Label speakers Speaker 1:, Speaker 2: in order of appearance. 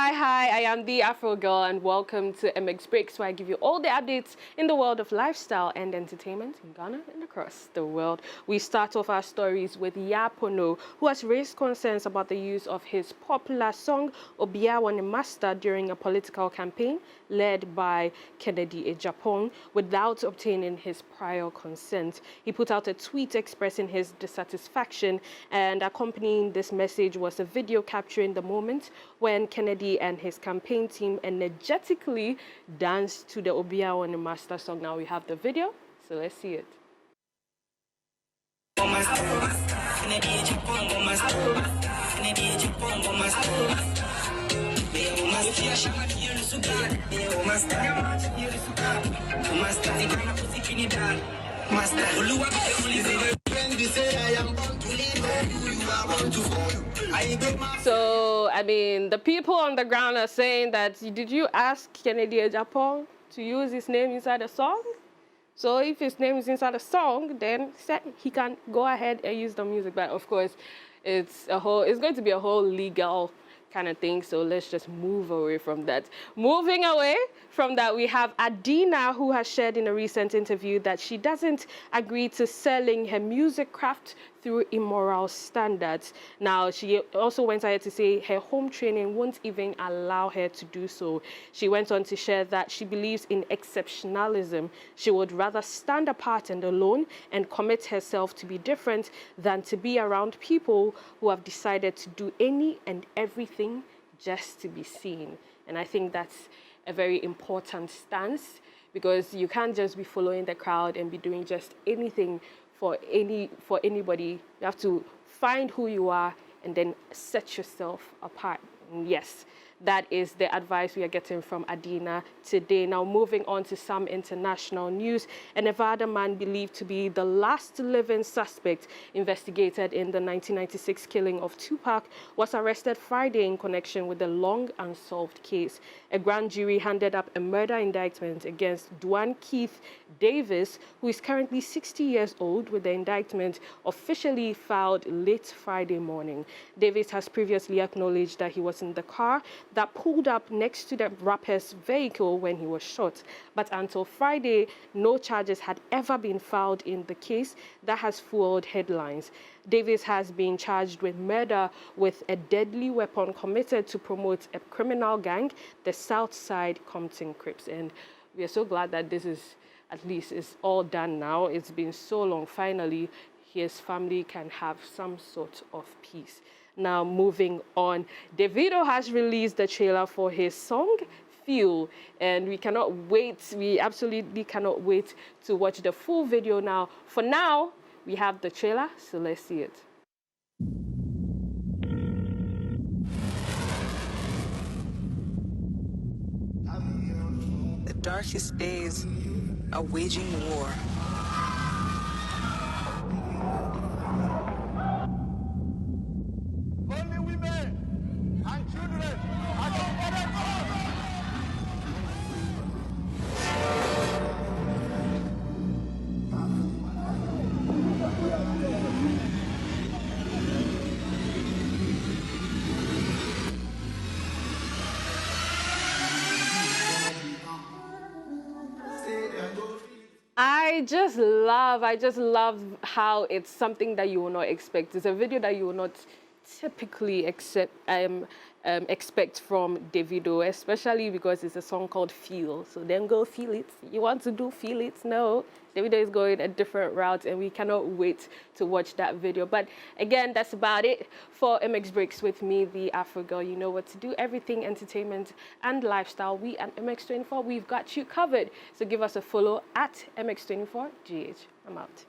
Speaker 1: Hi, I am the AfroGirl and welcome to MX Breaks, where I give you all the updates in the world of lifestyle and entertainment in Ghana and across the world. We start off our stories with Yapono, who has raised concerns about the use of his popular song Obia Wane Master during a political campaign led by Kennedy Ejapong without obtaining his prior consent. He put out a tweet expressing his dissatisfaction, and accompanying this message was a video capturing the moment when Kennedy and his campaign team energetically danced to the Obia Wane Master song. Now we have the video, so let's see it. So, I mean, the people on the ground are saying that, did you ask Kennedy Ejapong to use his name inside a song? So if his name is inside a song, then he can go ahead and use the music. But of course, it's going to be a whole legal kind of thing. So let's just move away from that. Moving away from that, we have Adina, who has shared in a recent interview that she doesn't agree to selling her music craft through immoral standards. Now, she also went ahead to say her home training won't even allow her to do so. She went on to share that she believes in exceptionalism. She would rather stand apart and alone and commit herself to be different than to be around people who have decided to do any and everything just to be seen. And I think that's a very important stance, because you can't just be following the crowd and be doing just anything for anybody. You have to find who you are and then set yourself apart. And yes, that is the advice we are getting from Adina today. Now, moving on to some international news. A Nevada man believed to be the last living suspect investigated in the 1996 killing of Tupac was arrested Friday in connection with the long unsolved case. A grand jury handed up a murder indictment against Dwan Keith Davis, who is currently 60 years old, with the indictment officially filed late Friday morning. Davis has previously acknowledged that he was in the car that pulled up next to the rapper's vehicle when he was shot. But until Friday, no charges had ever been filed in the case that has fueled headlines. Davis has been charged with murder with a deadly weapon committed to promote a criminal gang, the Southside Compton Crips. And we are so glad that this is, at least, is all done now. It's been so long. Finally, his family can have some sort of peace. Now, moving on, Davido has released the trailer for his song Feel, and we cannot wait. We absolutely cannot wait to watch the full video now. For now, we have the trailer, so let's see it.
Speaker 2: The darkest days are waging war.
Speaker 3: Only women and children are not
Speaker 1: I just love how it's something that you will not expect. It's a video that you will not typically expect from Davido, especially because it's a song called Feel. So then go feel it. You want to do feel it? No. Davido is going a different route, and we cannot wait to watch that video. But again, that's about it for MX Breaks with me, the AfroGirl. You know what to do. Everything entertainment and lifestyle. We at MX24, we've got you covered. So give us a follow at MX24GH. I'm out.